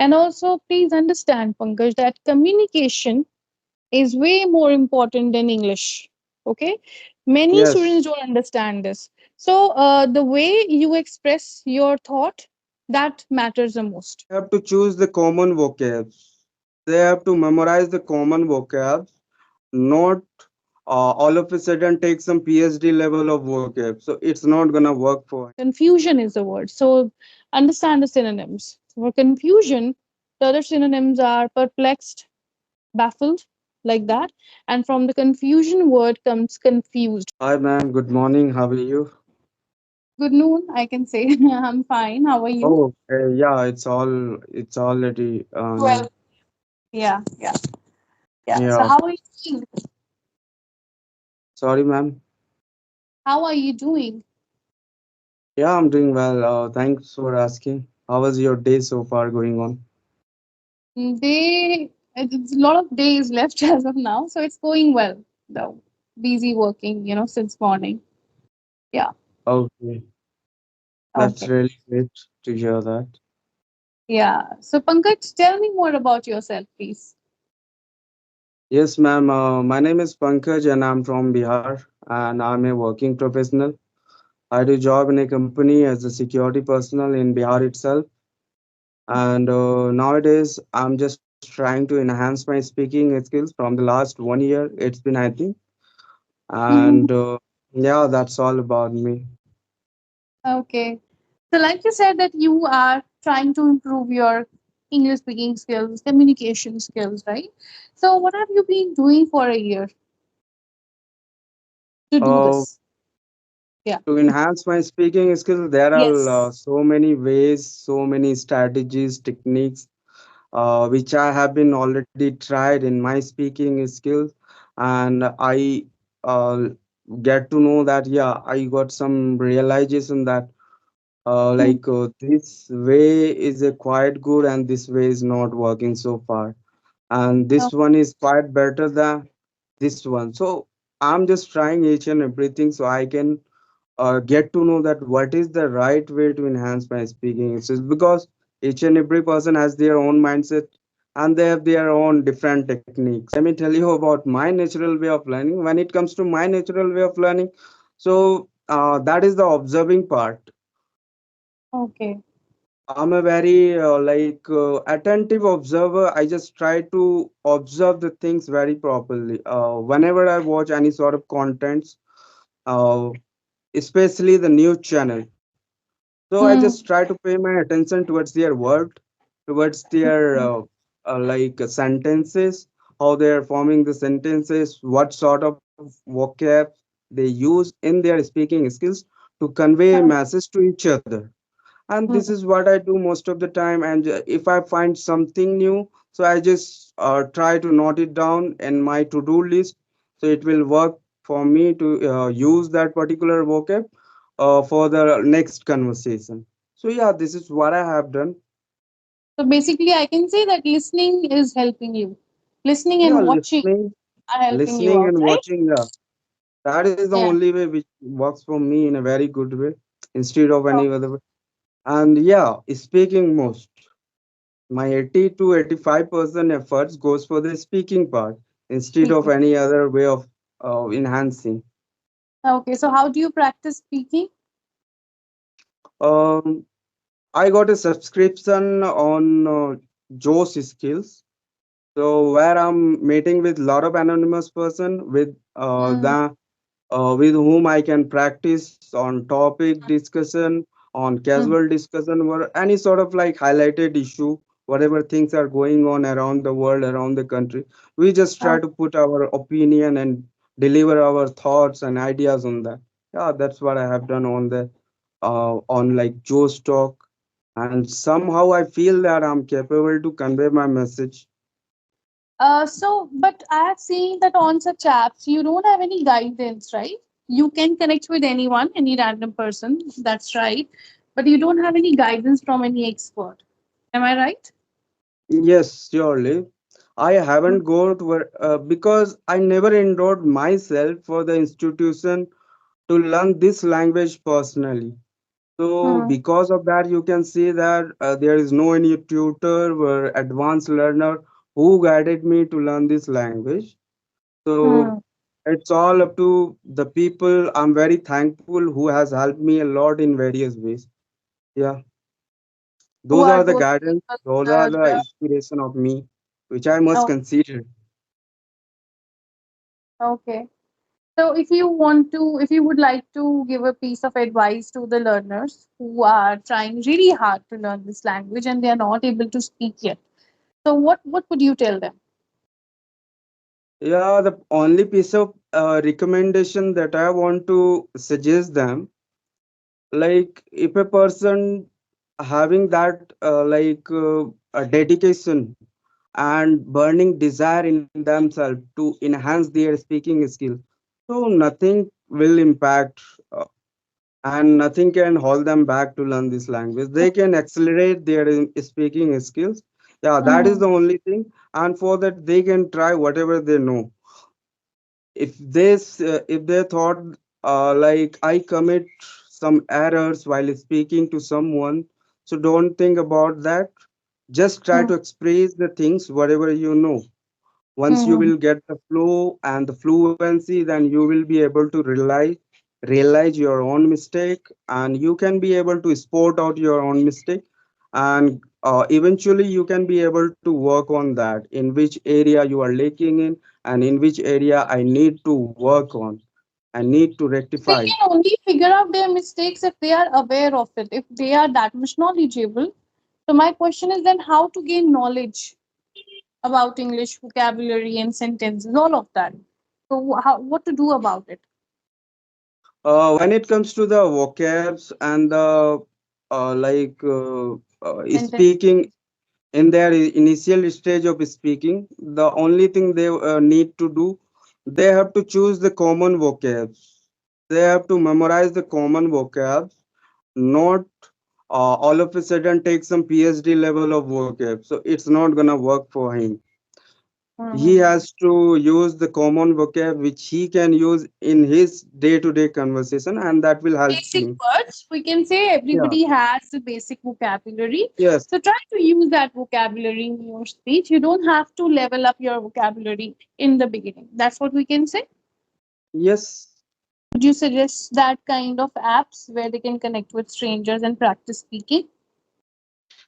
And also, please understand, Pankaj, that communication is way more important than English. Okay? Many Yes, students don't understand this. So, the way you express your thought, that matters the most. they have to choose the common vocabs. They have to memorize the common vocabs, not all of a sudden take some PhD level of vocab. So it's not gonna work for. Confusion is the word. So, understand the synonyms. For confusion, the other synonyms are perplexed, baffled, like that. And from the confusion word comes confused. Hi, ma'am. Good morning. How are you? Good noon, I can say. I'm fine. How are you? Oh, yeah. It's already Well, yeah, yeah, yeah. So, yeah. how are you doing? Sorry, ma'am. How are you doing? Yeah, I'm doing well. Thanks for asking. How was your day so far going on? It's a lot of days left as of now, so it's going well. Though busy working, since morning. Yeah. Okay, that's Okay. really great to hear that. Yeah. So, Pankaj, tell me more about yourself, please. Yes, ma'am. My name is Pankaj and I'm from Bihar and I'm a working professional. I do job in a company as a security personnel in Bihar itself. And nowadays, I'm just trying to enhance my speaking skills from the last 1 year. It's been, I think. Mhm. And yeah, that's all about me. Okay. So, like you said, that you are trying to improve your English speaking skills, communication skills, right? So, what have you been doing for a year to do Uh, this? Yeah. to enhance my speaking skills, there are Yes. so many ways, so many strategies, techniques, which I have been already tried in my speaking skills. And I uh, get to know that, yeah, I got some realization that Mm. this way is a quite good and this way is not working so far, and Oh, this one is quite better than this one. So I'm just trying each and everything so I can get to know that what is the right way to enhance my speaking skills, because each and every person has their own mindset and they have their own different techniques. Let me tell you about my natural way of learning. When it comes to my natural way of learning, so that is the observing part. okay. I'm a very attentive observer. I just try to observe the things very properly. Whenever I watch any sort of contents, uh, especially the news channel, so I just Hmm. try to pay my attention towards their word, towards their sentences, how they are forming the sentences, what sort of vocab they use in their speaking skills to convey a message to each other. And this is what I do most of the time. And if I find something new, so I just try to note it down in my to-do list, so it will work for me to use that particular vocab for the next conversation. So yeah, this is what I have done. So basically, I can say that listening is helping you. Listening Yeah, and watching listening, are helping you listening out, and right? watching. Yeah, that is the Yeah. only way which works for me in a very good way, instead of Oh, any other way. And yeah, speaking most. My 80 to 85% efforts goes for the speaking part instead of speaking. any other way of enhancing. Okay. So how do you practice speaking? Um, I got a subscription on Joe's Skills, so where I'm meeting with lot of anonymous person with Hmm. the with whom I can practice on topic discussion, on Hmm. casual discussion, or any sort of like highlighted issue, whatever things are going on around the world, around the country. We just try Oh, to put our opinion and deliver our thoughts and ideas on that. Yeah, that's what I have done on like Joe's talk, and somehow I feel that I'm capable to convey my message. but I have seen that on such apps, you don't have any guidance, right? You can connect with anyone, any random person. That's right. But you don't have any guidance from any expert. Am I right? Yes, surely. I haven't got where because I never enrolled myself for the institution to learn this language personally. So Hmm. because of that, you can see that there is no any tutor or advanced learner who guided me to learn this language. So Hmm. it's all up to the people. I'm very thankful who has helped me a lot in various ways. Yeah, Who those are are the those guidance. people? Those are the The inspiration of me, which I must oh, consider. okay. So if you would like to give a piece of advice to the learners who are trying really hard to learn this language and they are not able to speak yet, so what would you tell them? Yeah, the only piece of recommendation that I want to suggest them, like if a person having that a dedication and burning desire in themselves to enhance their speaking skill, so nothing will impact and nothing can hold them back to learn this language. They can accelerate their speaking skills. Yeah, that is Hmm. the only thing. And for that, they can try whatever they know. If they thought like I commit some errors while speaking to someone, so don't think about that. Just try Hmm. to express the things whatever you know. Once you Hmm. will get the flow and the fluency, then you will be able to realize your own mistake, and you can be able to sport out your own mistake. And eventually you can be able to work on that, in which area you are lacking in, and in which area I need to work on, I need to They rectify. can only figure out their mistakes if they are aware of it, if they are that much knowledgeable. So my question is then how to gain knowledge about English vocabulary and sentences, all of that. So how what to do about it? When it comes to the vocabs and the Sentence. speaking in their initial stage of speaking, the only thing they need to do, they have to choose the common vocabs. They have to memorize the common vocabs, not all of a sudden take some PhD level of vocab. So it's not gonna work for him. He Hmm. has to use the common vocab which he can use in his day-to-day conversation, and that will help Basic him. words. We can say Yeah. everybody has a basic vocabulary. Yes. So try to use that vocabulary in your speech. You don't have to level up your vocabulary in the beginning. That's what we can say. Yes. Would you suggest that kind of apps where they can connect with strangers and practice speaking?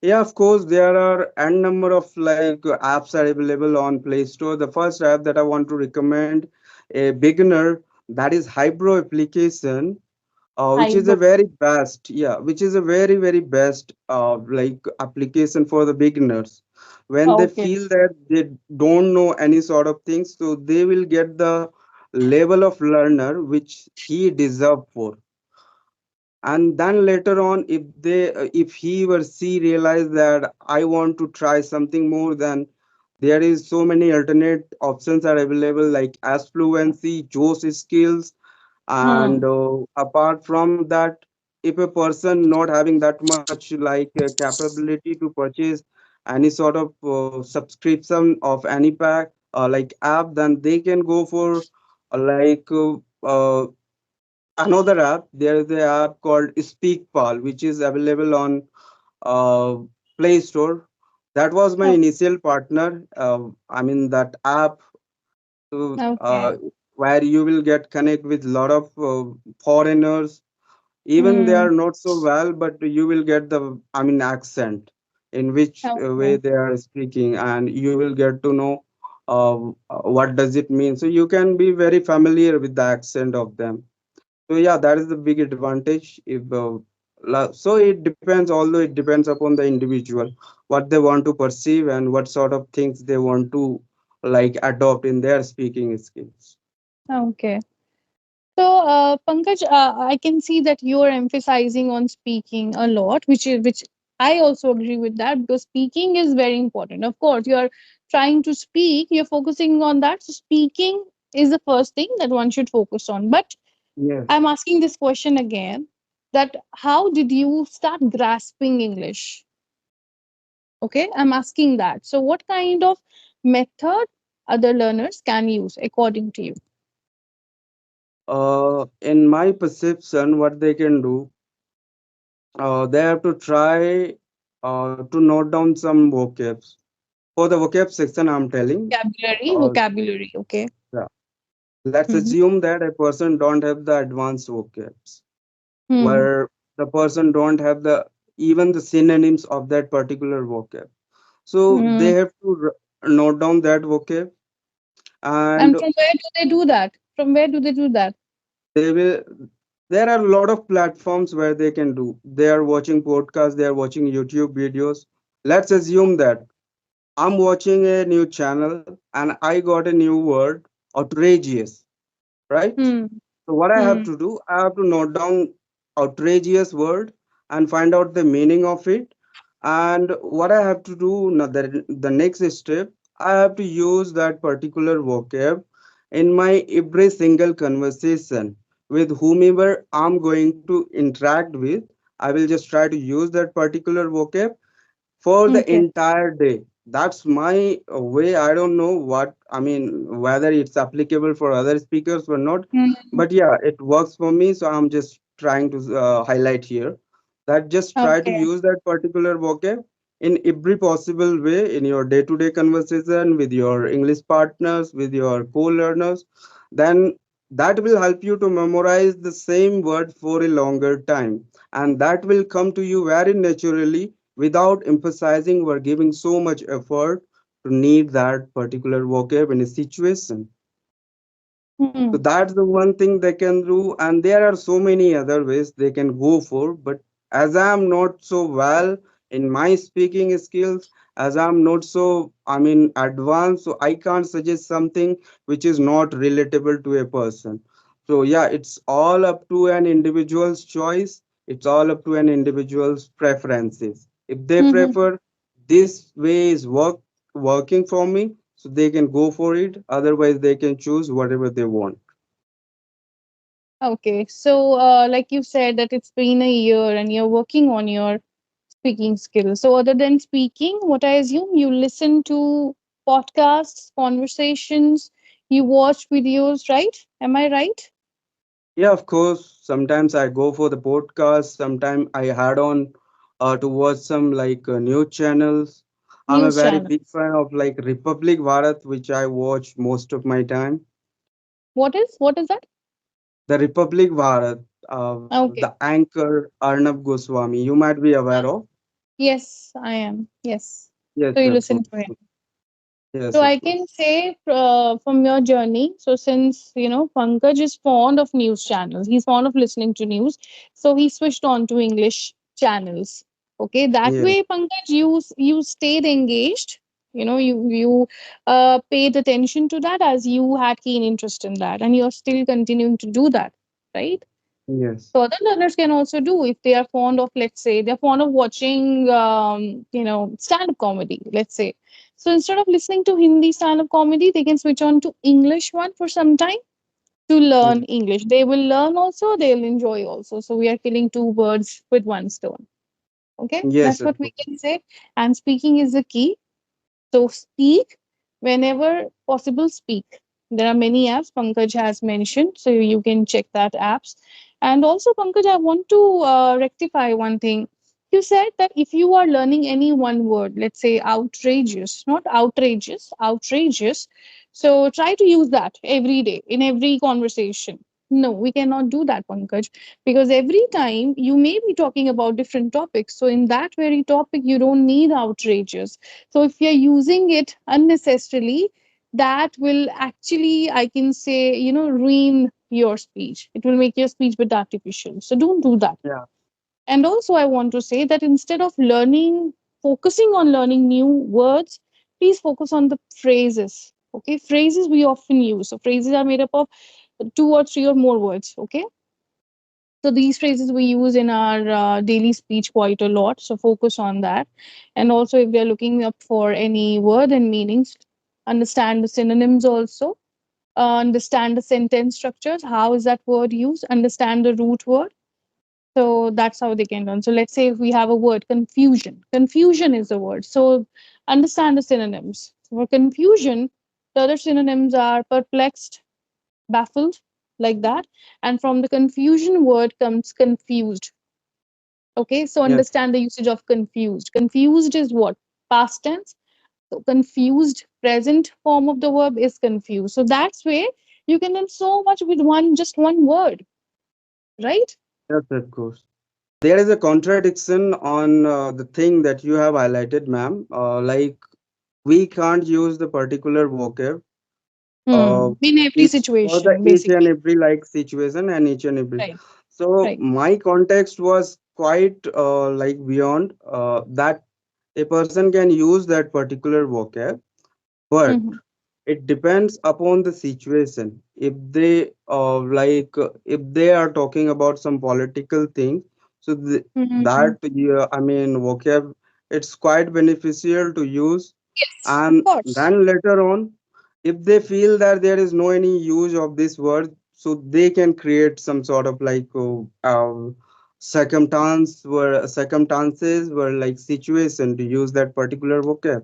Yeah, of course, there are n number of apps are available on Play Store. The first app that I want to recommend a beginner, that is Hybro application, which is a Eyebrow. very best, yeah, which is a very best application for the beginners. When they Okay. feel that they don't know any sort of things, so they will get the level of learner which he deserve for. And then later on, if he or she realize that I want to try something more, then there is so many alternate options are available, like as fluency, Joe's skills. And Hmm. apart from that, if a person not having that much capability to purchase any sort of subscription of any pack like app, then they can go for uh, like uh, uh, another app. There is a app called Speakpal, which is available on uh, Play Store. That was my Oh, initial partner. I mean that app, okay. where you will get connect with lot of foreigners. Even they Hmm. are not so well, but you will get the, I mean, accent in which way Okay. they are speaking, and you will get to know what does it mean. So you can be very familiar with the accent of them. So yeah, that is the big advantage. If so, it depends. Although it depends upon the individual, what they want to perceive and what sort of things they want to adopt in their speaking skills. Okay. So, Pankaj, I can see that you are emphasizing on speaking a lot, which I also agree with that because speaking is very important. Of course, you are trying to speak, you're focusing on that. So, speaking is the first thing that one should focus on. But Yes. I'm asking this question again: that how did you start grasping English? Okay, I'm asking that. So, what kind of method other learners can use according to you? In my perception, what they can do. they have to try to note down some vocabs. For the vocab section, I'm telling. Vocabulary, Uh, vocabulary. Okay. yeah. Let's Mm-hmm. assume that a person don't have the advanced vocabs, Hmm. where the person don't have the even the synonyms of that particular vocab. So they Mm. have to note down that vocab, and And from where do they do that? From where do they do that? they will. There are a lot of platforms where they can do. They are watching podcasts. They are watching YouTube videos. Let's assume that I'm watching a new channel and I got a new word, outrageous, right? Hmm. So what I have Hmm. to do, I have to note down outrageous word and find out the meaning of it. And what I have to do, now the next step, I have to use that particular vocab in my every single conversation with whomever I'm going to interact with. I will just try to use that particular vocab for the Okay. entire day. That's my way. I don't know what I mean, whether it's applicable for other speakers or not, Hmm. but yeah, it works for me. So I'm just trying to highlight here that just try to Okay. use that particular vocab in every possible way in your day-to-day conversation with your English partners, with your co-learners. Then that will help you to memorize the same word for a longer time, and that will come to you very naturally without emphasizing or giving so much effort to need that particular vocab in a situation. Hmm. So that's the one thing they can do, and there are so many other ways they can go for. But as I'm not so well in my speaking skills, as I'm not so, I mean, advanced, so I can't suggest something which is not relatable to a person. So yeah, it's all up to an individual's choice. It's all up to an individual's preferences. If they Hmm. prefer this way is working for me, so they can go for it. Otherwise, they can choose whatever they want. Okay. So, like you said, that it's been a year and you're working on your speaking skills. So, other than speaking, what I assume you listen to podcasts, conversations, you watch videos, right? Am I right? Yeah, of course. Sometimes I go for the podcast. Sometimes I had on to watch some like news channels. I'm a News very channel. big fan of like Republic Bharat, which I watch most of my time. What is that? The Republic Bharat, the Okay. anchor Arnab Goswami, you might be aware of. Yes, I am. Yes. Yes, So you of listen course. to him. Yes, So of I course. can say from your journey. So since Pankaj is fond of news channels, he's fond of listening to news. So he switched on to English channels. Okay, that Yes, way, Pankaj, you stayed engaged. You paid attention to that as you had keen interest in that, and you're still continuing to do that, right? yes, So other learners can also do if they are fond of, let's say, they're fond of watching, stand-up comedy, let's say. So instead of listening to Hindi stand-up comedy, they can switch on to English one for some time to yes, learn English. They will learn also, they'll enjoy also. So we are killing two birds with one stone. Okay, yes, that's of what we course. can say. And speaking is the key. So speak whenever possible. Speak. There are many apps Pankaj has mentioned, so you can check that apps. And also, Pankaj, I want to rectify one thing. You said that if you are learning any one word, let's say outrageous, not outrageous, outrageous. So try to use that every day in every conversation. No, we cannot do that, Pankaj, because every time you may be talking about different topics. So in that very topic, you don't need outrageous. So if you're using it unnecessarily, that will actually, I can say, ruin your speech. It will make your speech bit artificial. So don't do that. Yeah, And also, I want to say that instead of focusing on learning new words, please focus on the phrases. Okay, phrases we often use. So phrases are made up of two or three or more words. Okay, so these phrases we use in our daily speech quite a lot. So focus on that. And also, if we are looking up for any word and meanings, understand the synonyms also. Understand the sentence structures. How is that word used? Understand the root word. So that's how they can learn. So let's say if we have a word confusion. Confusion is a word. So understand the synonyms. So for confusion, the other synonyms are perplexed, baffled, like that. And from the confusion word comes confused. Okay, so Yes, understand the usage of confused. Confused is what? Past tense. So confused present form of the verb is confused. So that's where you can learn so much with one word, right? yes, of course. There is a contradiction on the thing that you have highlighted, ma'am. Like we can't use the particular vocab In every each for the situation, each and basically. every like situation and each and every. Right. So Right. my context was quite like beyond that a person can use that particular vocab, but Mm-hmm. it depends upon the situation. If they if they are talking about some political thing, so Mm-hmm. that yeah, I mean vocab, it's quite beneficial to use. Yes, of And course. then later on, if they feel that there is no any use of this word, so they can create some sort of like circumstances were like situation to use that particular vocab.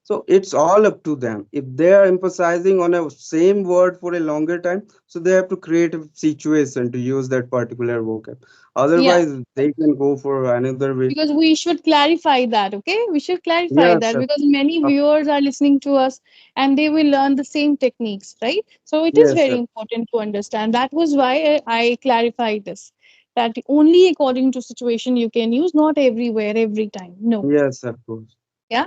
So it's all up to them. If they are emphasizing on a same word for a longer time, so they have to create a situation to use that particular vocab. Yeah. Otherwise, they can go for another way. Because we should clarify that, okay? We should clarify Yes, that sir. because many Uh, viewers are listening to us and they will learn the same techniques, right? So it is yes, very sir. important to understand. That was why I clarified this, that only according to situation you can use, not everywhere, every time. No. Yes, of course. Yeah.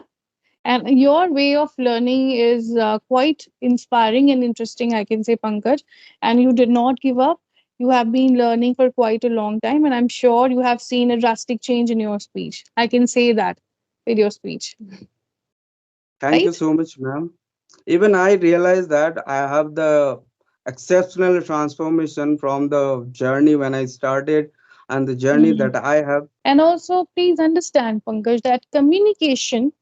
And your way of learning is quite inspiring and interesting, I can say, Pankaj. And you did not give up. You have been learning for quite a long time, and I'm sure you have seen a drastic change in your speech. I can say that with your speech, Thank you right? so much, ma'am. Even I realize that I have the exceptional transformation from the journey when I started and the journey Mm. that I have. And also, please understand, Pankaj, that communication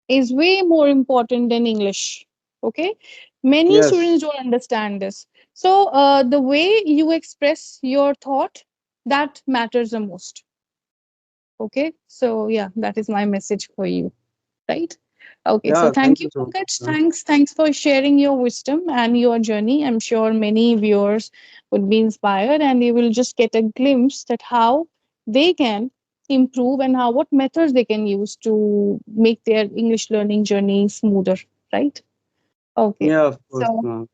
is way more important than English. Okay? Many Yes. students don't understand this. So, the way you express your thought, that matters the most. Okay? So, yeah, that is my message for you, right? Okay, so Yeah, thank thank you, you so much, Pankaj. ma'am. Thanks for sharing your wisdom and your journey. I'm sure many viewers would be inspired and they will just get a glimpse that how they can improve and how what methods they can use to make their English learning journey smoother, right? Okay. Yeah, of course, So ma'am.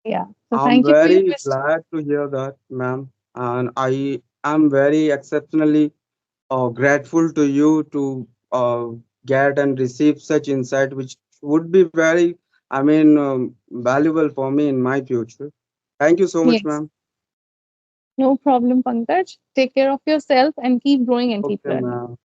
yeah. So I'm thank you for your very wisdom. glad to hear that, ma'am. And I am very exceptionally grateful to you to get and receive such insight, which would be very, valuable for me in my future. Thank you so much, Yes. ma'am. No problem, Pankaj. Take care of yourself and keep growing and keep Okay, learning. ma'am.